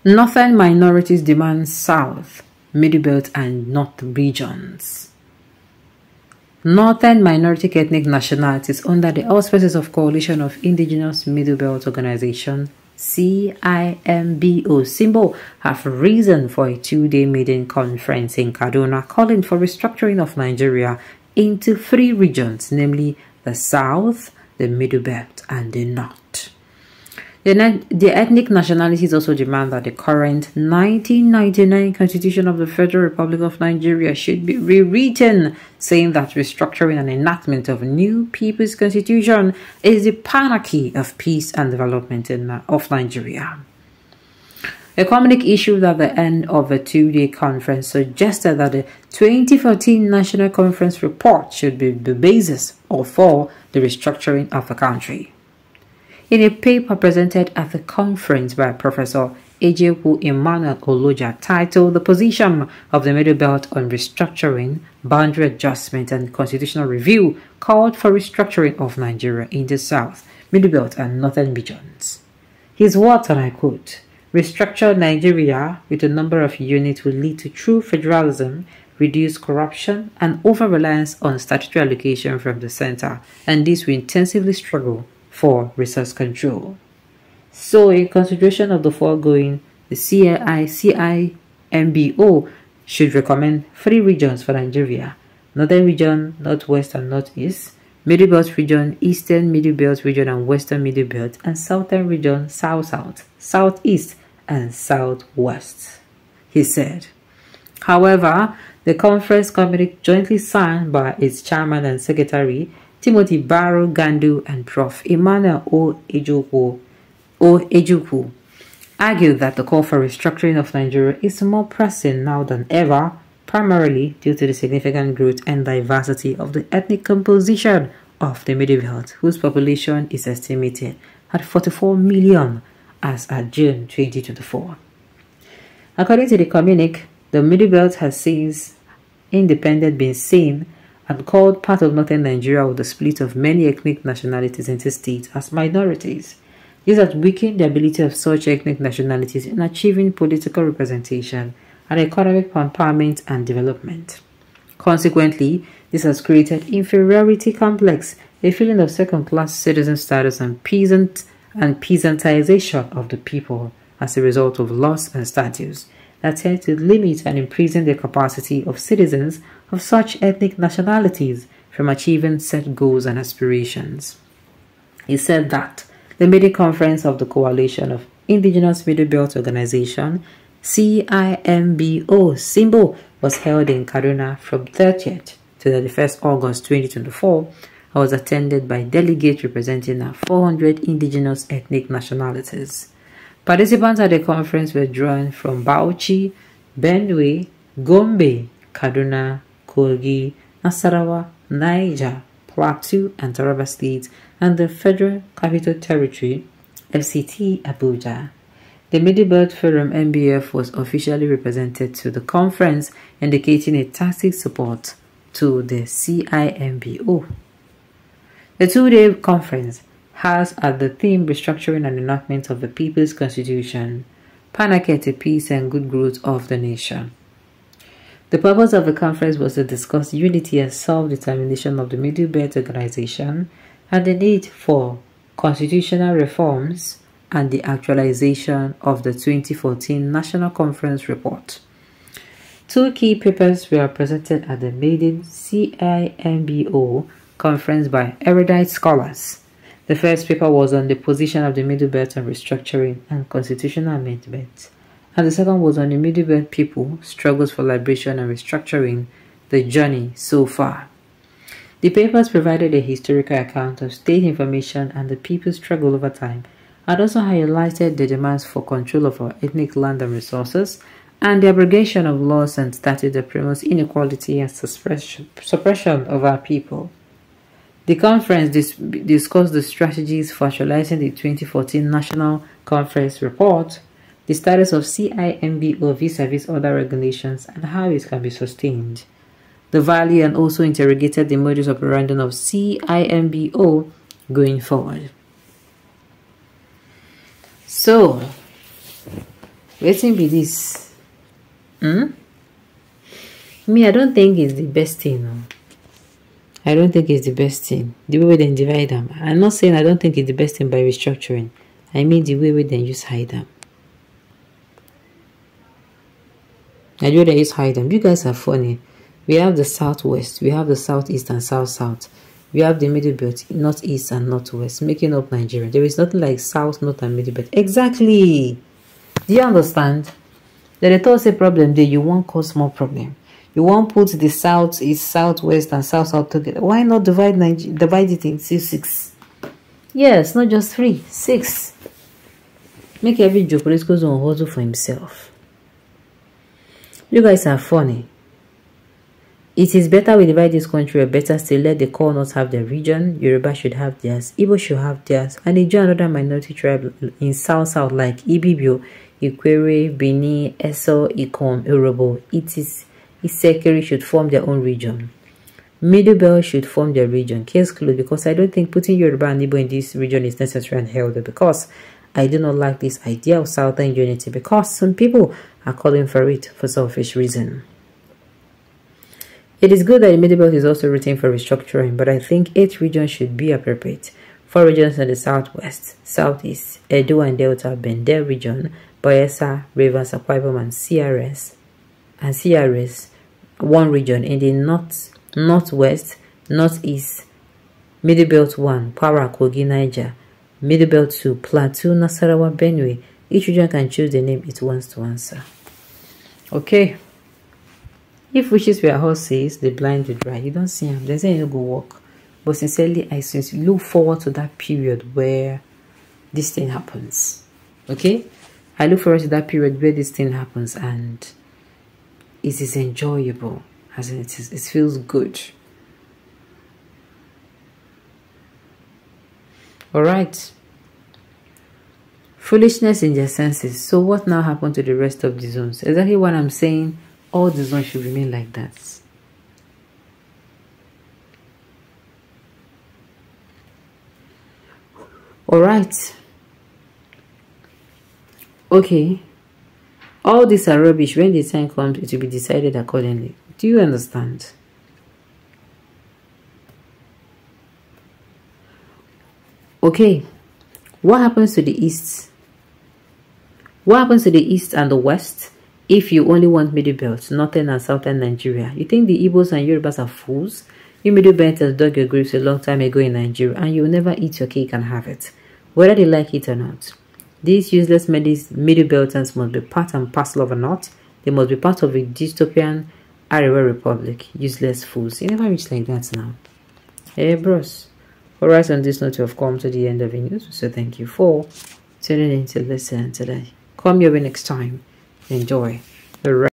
Northern minorities demand South, Middle Belt and North regions. Northern minority ethnic nationalities under the auspices of Coalition of Indigenous Middle Belt Organization CIMBO symbol have risen for a two-day meeting conference in Kaduna calling for restructuring of Nigeria into three regions, namely the South, the Middle Belt and the North. The ethnic nationalities also demand that the current 1999 Constitution of the Federal Republic of Nigeria should be rewritten, saying that restructuring and enactment of new People's Constitution is the panacea of peace and development of Nigeria. A communique issued at the end of a two-day conference suggested that the 2014 National Conference report should be the basis for the restructuring of the country. In a paper presented at the conference by Professor Ejewu Emmanuel Oloja titled "The Position of the Middle Belt on Restructuring, Boundary Adjustment and Constitutional Review," called for restructuring of Nigeria in the South, Middle Belt and Northern regions. His words, and I quote, "Restructure Nigeria with a number of units will lead to true federalism, reduce corruption and over-reliance on statutory allocation from the center, and this will intensively struggle for resource control." So, in consideration of the foregoing, the CIMBO should recommend three regions for Nigeria: Northern region, Northwest and Northeast; Middle Belt region, Eastern Middle Belt region and Western Middle Belt; and Southern region, South-South, Southeast and Southwest, he said. However, the conference committee jointly signed by its chairman and secretary, Timothy Barrow Gandu and Prof. Emmanuel Ejukwu, argued that the call for restructuring of Nigeria is more pressing now than ever, primarily due to the significant growth and diversity of the ethnic composition of the Middle Belt, whose population is estimated at 44 million as at June 2024. According to the communique, the Middle Belt has since independence been seen and called part of northern Nigeria with the split of many ethnic nationalities into states as minorities. This has weakened the ability of such ethnic nationalities in achieving political representation and economic empowerment and development. Consequently, this has created inferiority complex, a feeling of second-class citizen status and peasantization of the people as a result of laws and statutes that tend to limit and imprison the capacity of citizens of such ethnic nationalities from achieving set goals and aspirations. He said that the meeting conference of the Coalition of Indigenous Middle Belt Organization, CIMBO symbol, was held in Kaduna from 30th to 31st August 2024 and was attended by delegates representing 400 indigenous ethnic nationalities. Participants at the conference were drawn from Bauchi, Benue, Gombe, Kaduna, Kogi, Nasarawa, Niger, Plateau and Taraba states and the Federal Capital Territory, FCT, Abuja. The Middle Belt Forum MBF was officially represented to the conference, indicating a tacit support to the CIMBO. The two-day conference has as the theme restructuring and enactment of the People's Constitution, panacea to peace and good growth of the nation. The purpose of the conference was to discuss unity and self-determination of the Middle Belt Organization and the need for constitutional reforms and the actualization of the 2014 National Conference report. Two key papers were presented at the maiden CIMBO conference by erudite scholars. The first paper was on the position of the Middle Belt on restructuring and constitutional amendment, and the second was on the Middle Belt people, struggles for liberation and restructuring, the journey so far. The papers provided a historical account of state information and the people's struggle over time, and also highlighted the demands for control of our ethnic land and resources, and the abrogation of laws and statutes that promotes inequality and suppression of our people. The conference discussed the strategies for actualizing the 2014 National Conference report, the status of CIMBO vis-a-vis other regulations, and how it can be sustained. The value, and also interrogated the modus operandi of CIMBO going forward. So, Waiting be this. Me, I don't think it's the best thing. No. I don't think it's the best thing. The way they divide them. I'm not saying I don't think it's the best thing by restructuring. I mean the way they use hide them. I do they use hide them. You guys are funny. We have the southwest, we have the southeast and south-south. We have the middle belt, northeast and northwest, making up Nigeria. There is nothing like south, north, and middle belt. Exactly. Do you understand? Then they thought say problem there, you won't cause more problem. You won't put the southeast, southwest, and south-south together. Why not divide it into 6? Yes, not just 3, 6. Make every geopolitical zone hustle for himself. You guys are funny. It is better we divide this country, or better still let the core not have their region. Yoruba should have theirs, Igbo should have theirs, and they join another minority tribe in south-south like Ibibio, Ikwere, Bini, Eso, Ikom, Urobo. Isekiri should form their own region. Middle Belt should form their region. Case closed, because I don't think putting Yoruba and Igbo in this region is necessary and healthy, because I do not like this idea of Southern unity, because some people are calling for it for selfish reason. It is good that the Middle Belt is also retained for restructuring, but I think 8 regions should be appropriate. 4 regions in the southwest, southeast, Edo and Delta, Bender region, Bayelsa, Rivers, Akwa Ibom, and CRS, 1 region in the northwest, northeast, Middle Belt 1, Kwara, Kogi, Niger, Middle Belt 2, Plateau, Nasarawa, Benue. Each region can choose the name it wants to answer. Okay. If wishes were horses, the blind will dry. You don't see them. They say you go walk. But sincerely, I sincerely look forward to that period where this thing happens. Okay? I look forward to that period where this thing happens, and it is enjoyable. As in, it feels good. Alright. Foolishness in their senses. So what now happened to the rest of the zones? Exactly what I'm saying. All the zones should remain like that. Alright. Okay. All these are rubbish. When the time comes, it will be decided accordingly. Do you understand? Okay. What happens to the east? What happens to the east and the west? If you only want Middle Belt, northern and southern Nigeria, you think the Igbos and Yorubas are fools? You Middle Belters dug your graves a long time ago in Nigeria, and you will never eat your cake and have it, whether they like it or not. These useless Middle Belters must be part and parcel of a knot. They must be part of a dystopian Arewa Republic. Useless fools. You never reach like that now. Hey, bros. Alright, on this note, we have come to the end of the news. So thank you for tuning in to listen today. Come your way next time. Enjoy the rest.